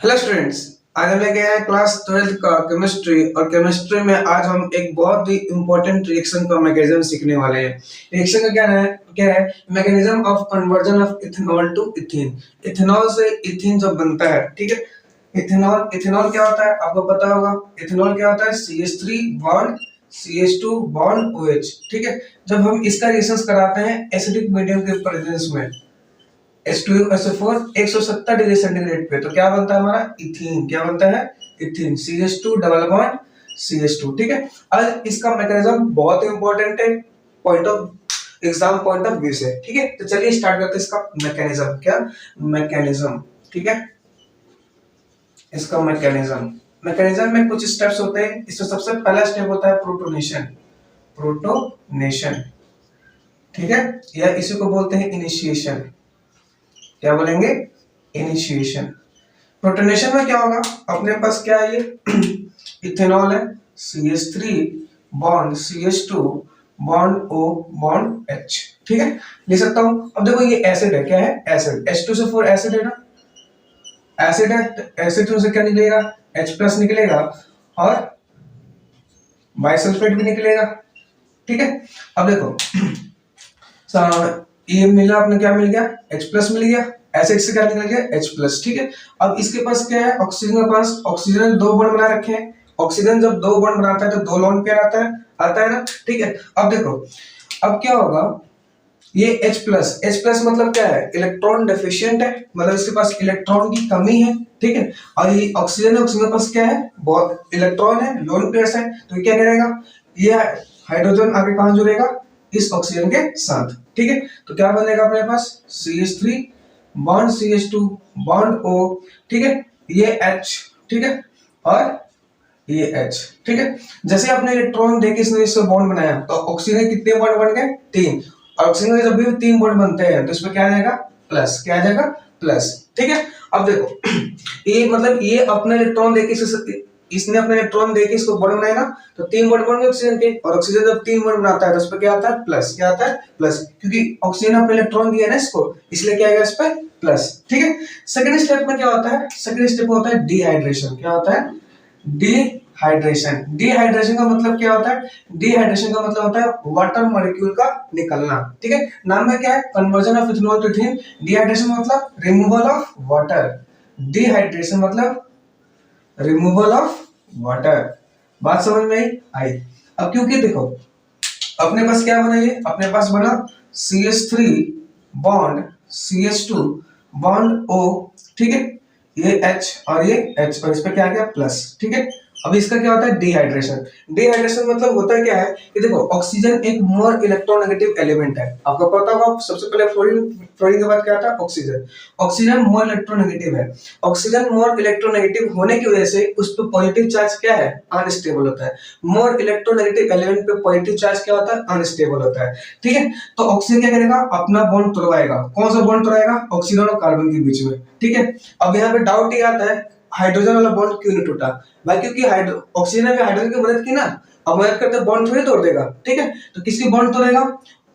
Hello students. आज हम लेके आए क्लास 12th का केमिस्ट्री और केमिस्ट्री में आज हम एक बहुत ही इंपॉर्टेंट रिएक्शन का मैकेनिज्म सीखने वाले हैं। रिएक्शन का क्या है mechanism of conversion of ethanol to ethene. Ethanol से इथीन जब बनता है, ठीक है। इथेनॉल इथेनॉल क्या होता है आपको पता होगा। इथेनॉल क्या होता है CH3 bond CH2 bond OH, ठीक है। जब हम इसका रिएक्शन कराते हैं एसिडिक मीडियम के प्रेजेंस में H2SO4 170 डिग्री सेंटीग्रेड पे, तो क्या बनता है हमारा इथीन। क्या बनता है ethene CH2 double bond CH2, ठीक है। आज इसका मैकेनिज्म बहुत इंपॉर्टेंट है point of exam point of view से, ठीक है। तो चलिए स्टार्ट करते हैं इसका मैकेनिज्म। क्या मैकेनिज्म, ठीक है। इसका मैकेनिज्म मैकेनिज्म में कुछ स्टेप्स होते हैं। इसमें सबसे पहला स्टेप होता है प्रोटोनेशन। प्रोटोनेशन, ठीक है, या इसी को बोलते हैं इनिशिएशन। क्या बोलेंगे इनिशिएशन। प्रोटोनेशन में क्या होगा, अपने पास क्या है ये इथेनॉल है CH3 bond CH2 bond O bond H, ठीक है, लिख सकता हूं। अब देखो ये एसिड है, क्या है एसिड, H2SO4 एसिड है ना, एसिड है तो एसिड से क्या निकलेगा H प्लस निकलेगा और बाइसल्फेट भी निकलेगा, ठीक है। अब देखो ये मिला अपने, क्या मिल गया H प्लस मिल गया, एसिड से क्या निकल गया H प्लस, ठीक है। अब इसके पास क्या है ऑक्सीजन के पास, ऑक्सीजन दो बॉन्ड बना रखे हैं। ऑक्सीजन जब दो बॉन्ड बनाता है तो दो लोन पेयर आता है ना, ठीक है। अब देखो अब क्या होगा, ये H प्लस मतलब क्या है इलेक्ट्रॉन डेफिशिएंट है, मतलब इसके पास इलेक्ट्रॉन की कमी है, ठीक है। और ये ऑक्सीजन है, ऑक्सीजन के पास क्या है बहुत इलेक्ट्रॉन है, लोन पेयर्स है, तो ये क्या करेगा, ये हाइड्रोजन आगे कहां जुड़ेगा इस ऑक्सीजन के साथ, ठीक है। तो क्या बनेगा अपने पास CH3 bond CH2 bond O, ठीक है, ये H, ठीक है, और ये H, ठीक है। जैसे आपने इलेक्ट्रॉन देके इसने इससे बॉन्ड बनाया तो ऑक्सीजन कितने बॉन्ड बन गए, तीन। ऑक्सीजन के जब भी तीन बॉन्ड बनते हैं तो इसमें क्या आ जाएगा प्लस, क्या आ जाएगा प्लस, ठीक है। अब देखो ये मतलब ये अपने इलेक्ट्रॉन देके इसने अपने इलेक्ट्रॉन देके इसको बॉन्ड बनाया ना, तो तीन बॉन्ड बन गए ऑक्सीजन के, और ऑक्सीजन जब तीन बॉन्ड बनाता है तो उस पर क्या आता है प्लस, क्या आता है प्लस, क्योंकि ऑक्सीजन अपने इलेक्ट्रॉन दिया है ना इसको, इसलिए क्या आएगा इस पर प्लस, ठीक है। सेकंड स्टेप में क्या होता है, सेकंड स्टेप होता है डिहाइड्रेशन। क्या होता है डिहाइड्रेशन। डिहाइड्रेशन का मतलब क्या होता है, डिहाइड्रेशन का मतलब होता है वाटर मॉलिक्यूल का निकलना, ठीक है। नाम में क्या है conversion of ethanol to ethene. Dehydration मतलब रिमूवल ऑफ वाटर, डिहाइड्रेशन मतलब रिमूवल ऑफ वाटर। बात समझ में आई। अब क्योंकि देखो अपने पास क्या बना, ये अपने पास बना CH3 bond CH2 bond O, ठीक है, ये H और ये H, और इस पे क्या आ गया प्लस, ठीक है। अब इसका क्या होता है डिहाइड्रेशन। डिहाइड्रेशन मतलब होता है क्या है कि देखो ऑक्सीजन एक मोर इलेक्ट्रोनेगेटिव एलिमेंट है, आपको पता होगा। सबसे पहले फ्लोरीन के बाद क्या आता है ऑक्सीजन। ऑक्सीजन मोर इलेक्ट्रोनेगेटिव है। ऑक्सीजन मोर इलेक्ट्रोनेगेटिव होने की वजह से उस पर पॉजिटिव चार्ज क्या है अनस्टेबल होता है। मोर इलेक्ट्रोनेगेटिव एलिमेंट पे पॉजिटिव चार्ज क्या होता है अनस्टेबल होता है, ठीक है। तो ऑक्सीजन क्या करेगा अपना बॉन्ड तोड़वाएगा। कौन सा बॉन्ड तोड़ाएगा, ऑक्सीजन और कार्बन के बीच में, ठीक है। अब यहाँ पे डाउट ये आता है हाइड्रोजन वाला बॉन्ड क्यों नहीं टूटा भाई, क्योंकि ऑक्सीजन ने हाइड्रोजन की मदद की ना। अब मदद करते बॉन्ड थोड़ी तोड़ देगा, ठीक है। तो किसकी बॉन्ड तोड़ेगा,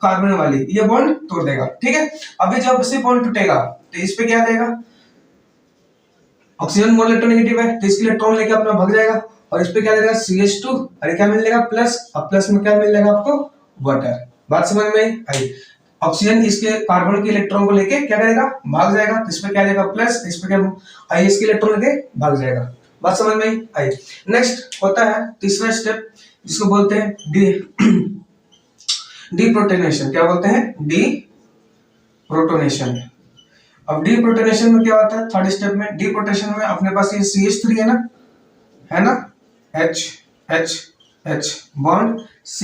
कार्बन वाली, ये बॉन्ड तोड़ देगा, ठीक है। अभी जब से बॉन्ड टूटेगा तो इस पे क्या देगा, ऑक्सीजन मोर इलेक्ट्रोनेगेटिव है तो इसके इलेक्ट्रॉन लेके अपना भाग जाएगा, और इस पे क्या देगा CH2, अरे क्या मिलेगा प्लस। अब प्लस में क्या मिलेगा आपको वाटर। बात समझ में आई। ऑक्सीजन इसके कार्बन के इलेक्ट्रॉन को लेके क्या करेगा भाग जाएगा, तो इस पे क्या देगा प्लस, इस पे क्या इसके इलेक्ट्रॉन लेके भाग जाएगा। बात समझ में आई। नेक्स्ट होता है तीसरा स्टेप जिसको बोलते हैं डीप्रोटोनेशन। क्या बोलते हैं डीप्रोटोनेशन। अब डीप्रोटोनेशन में क्या होता है थर्ड स्टेप में, डीप्रोटोनेशन में अपने पास ये CH3 है ना H H H bond C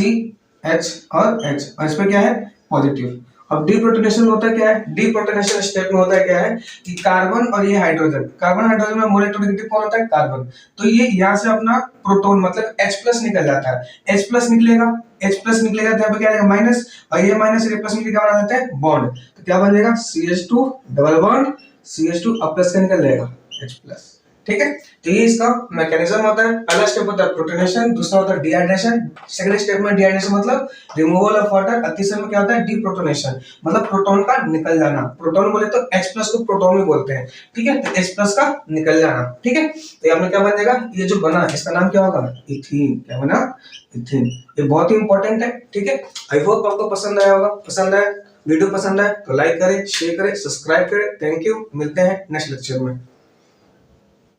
H और H, और इस पे क्या है पॉजिटिव। अब डीप्रोटोनेशन में होता है क्या है, डीप्रोटोनेशन स्टेप में होता है क्या है कि कार्बन और ये हाइड्रोजन, कार्बन हाइड्रोजन में मोल इलेक्ट्रोनेगेटिव कौन होता है कार्बन, तो ये यहाँ से अपना प्रोटॉन मतलब H प्लस निकल जाता है। H प्लस निकलेगा, H प्लस निकलेगा तो यहाँ पे क्या आएगा माइनस, और ये माइनस ये प्लस मिलकर क्या बना देते हैं बॉन्ड, तो क्या बन जाएगा CH2 डबल बॉन्ड CH2 अब प्लस का निकल जाएगा H प्लस। ठीक है। तो ये इसका मैकेनिज्म होता है। पहला स्टेप होता है प्रोटोनेशन, दूसरा होता है डिहाइड्रेशन। सेकंड स्टेप में डिहाइड्रेशन मतलब रिमूवल ऑफ वाटर, और तीसरे में क्या होता है डीप्रोटोनेशन मतलब प्रोटॉन का निकल जाना। प्रोटॉन बोले तो H+ को प्रोटॉन भी बोलते हैं, ठीक है। तो H+ का निकल जाना, ठीक है। तो यहाँ पे क्या बन जाएगा, ये जो बना इसका नाम क्या होगा, इथीन। क्या बना, इथीन। ये बहुत ही इंपॉर्टेंट है, ठीक है। आई होप आपको पसंद आया होगा। पसंद आया, वीडियो पसंद आए तो लाइक करें, शेयर करें, सब्सक्राइब करें। थैंक यू, मिलते हैं नेक्स्ट लेक्चर में।